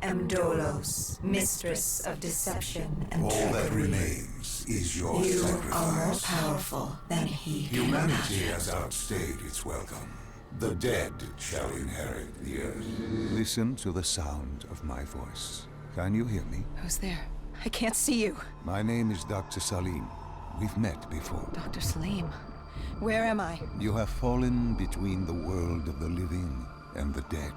am Dolos, mistress of deception and All trickery. that remains is your You sacrifice. are more powerful than he can Humanity imagine. has outstayed its welcome. The dead shall inherit the earth. Listen to the sound of my voice. Can you hear me? Who's there? I can't see you. My name is Dr. Salim. We've met before. Dr. Salim. Where am I? You have fallen between the world of the living and the dead.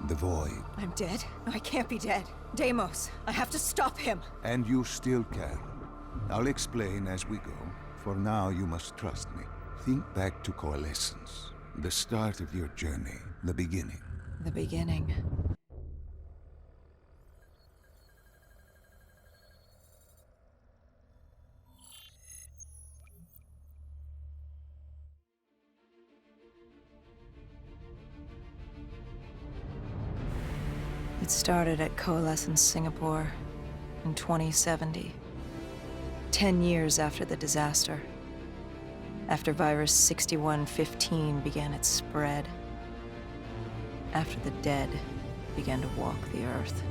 The void. I'm dead? No, I can't be dead. Deimos, I have to stop him. And you still can. I'll explain as we go. For now, you must trust me. Think back to Coalescence. The start of your journey. The beginning. The beginning. It started at Coalescence Singapore in 2070. 10 years after the disaster. After Virus 6115 began its spread. After the dead began to walk the Earth.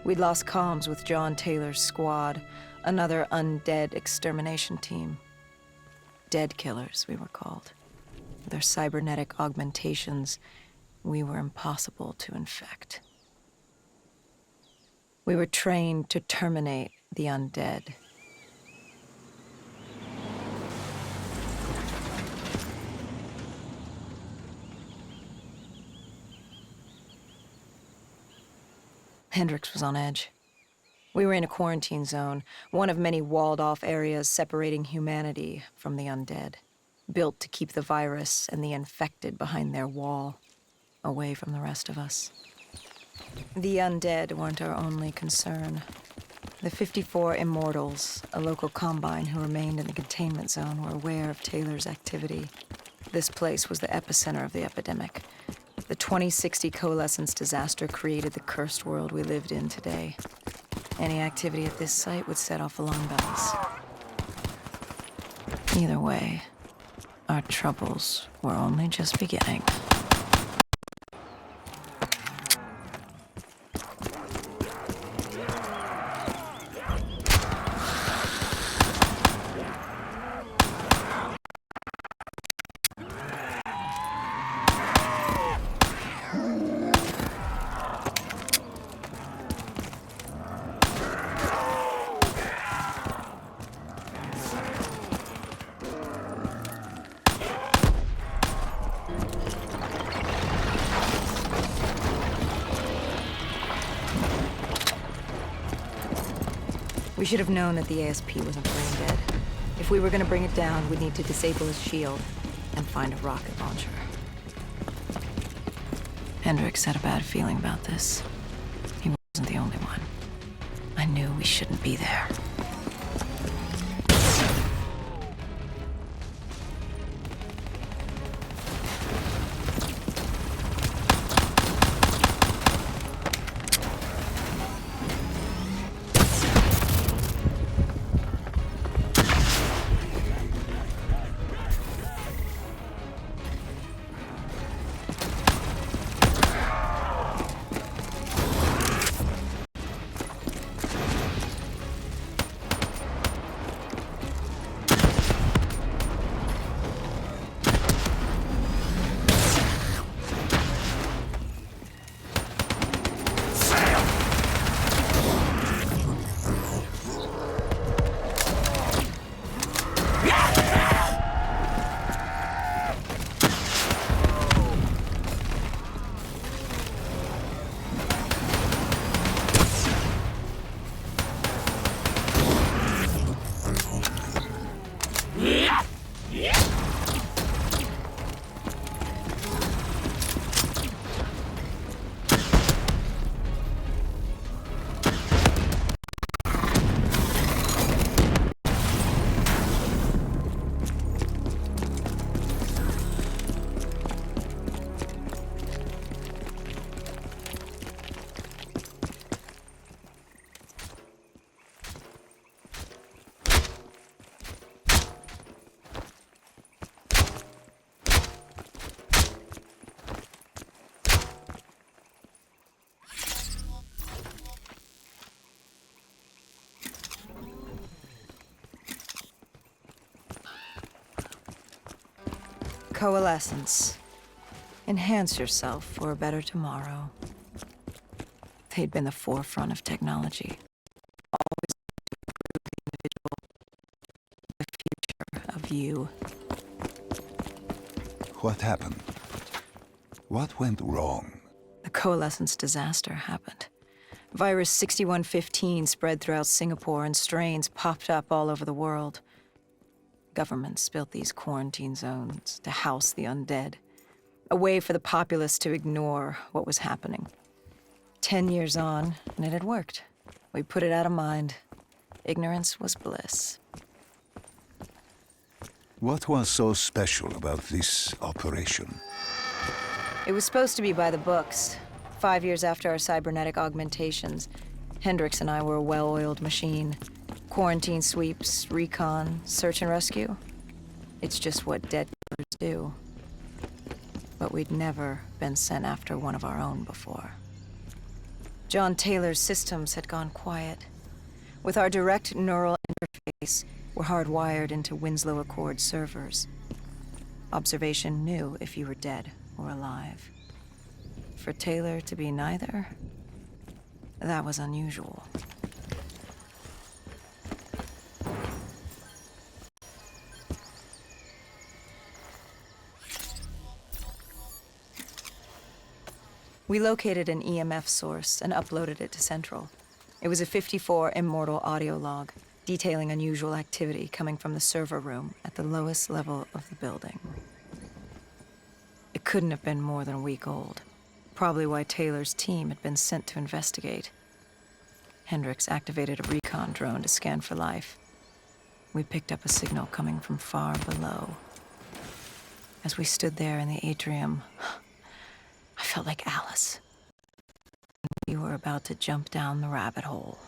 We'd lost comms with John Taylor's squad, another undead extermination team. Dead killers, we were called. With our cybernetic augmentations, we were impossible to infect. We were trained to terminate the undead. Hendricks was on edge. We were in a quarantine zone, one of many walled-off areas separating humanity from the undead, built to keep the virus and the infected behind their wall, away from the rest of us. The undead weren't our only concern. The 54 Immortals, a local combine who remained in the containment zone, were aware of Taylor's activity. This place was the epicenter of the epidemic. The 2060 Coalescence disaster created the cursed world we lived in today. Any activity at this site would set off alarm bells. Either way, our troubles were only just beginning. We should have known that the ASP wasn't brain dead. If we were going to bring it down, we'd need to disable his shield and find a rocket launcher. Hendricks had a bad feeling about this. He wasn't the only one. I knew we shouldn't be there. Coalescence. Enhance yourself for a better tomorrow. They'd been the forefront of technology. Always the future of you. What happened? What went wrong? The Coalescence disaster happened. Virus 6115 spread throughout Singapore and strains popped up all over the world. Governments built these quarantine zones to house the undead, a way for the populace to ignore what was happening. 10 years on, and it had worked. We put it out of mind. Ignorance was bliss. What was so special about this operation? It was supposed to be by the books. 5 years after our cybernetic augmentations, Hendricks and I were a well-oiled machine. Quarantine sweeps, recon, search and rescue. It's just what dead killers do. But we'd never been sent after one of our own before. John Taylor's systems had gone quiet. With our direct neural interface, we're hardwired into Winslow Accord servers. Observation knew if you were dead or alive. For Taylor to be neither, that was unusual. We located an EMF source and uploaded it to Central. It was a 54 immortal audio log, detailing unusual activity coming from the server room at the lowest level of the building. It couldn't have been more than a week old, probably why Taylor's team had been sent to investigate. Hendricks activated a recon drone to scan for life. We picked up a signal coming from far below. As we stood there in the atrium, I felt like Alice. We were about to jump down the rabbit hole.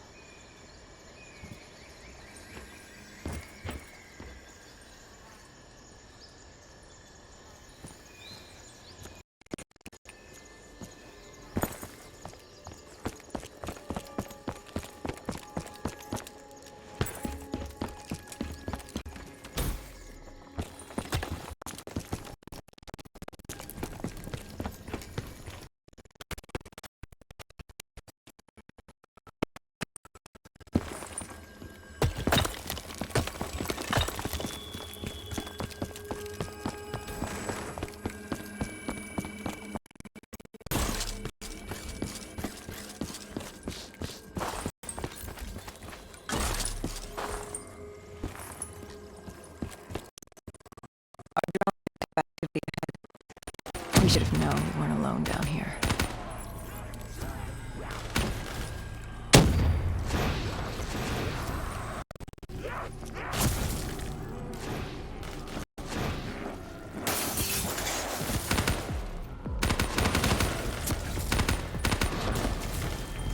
We should have known we weren't alone down here.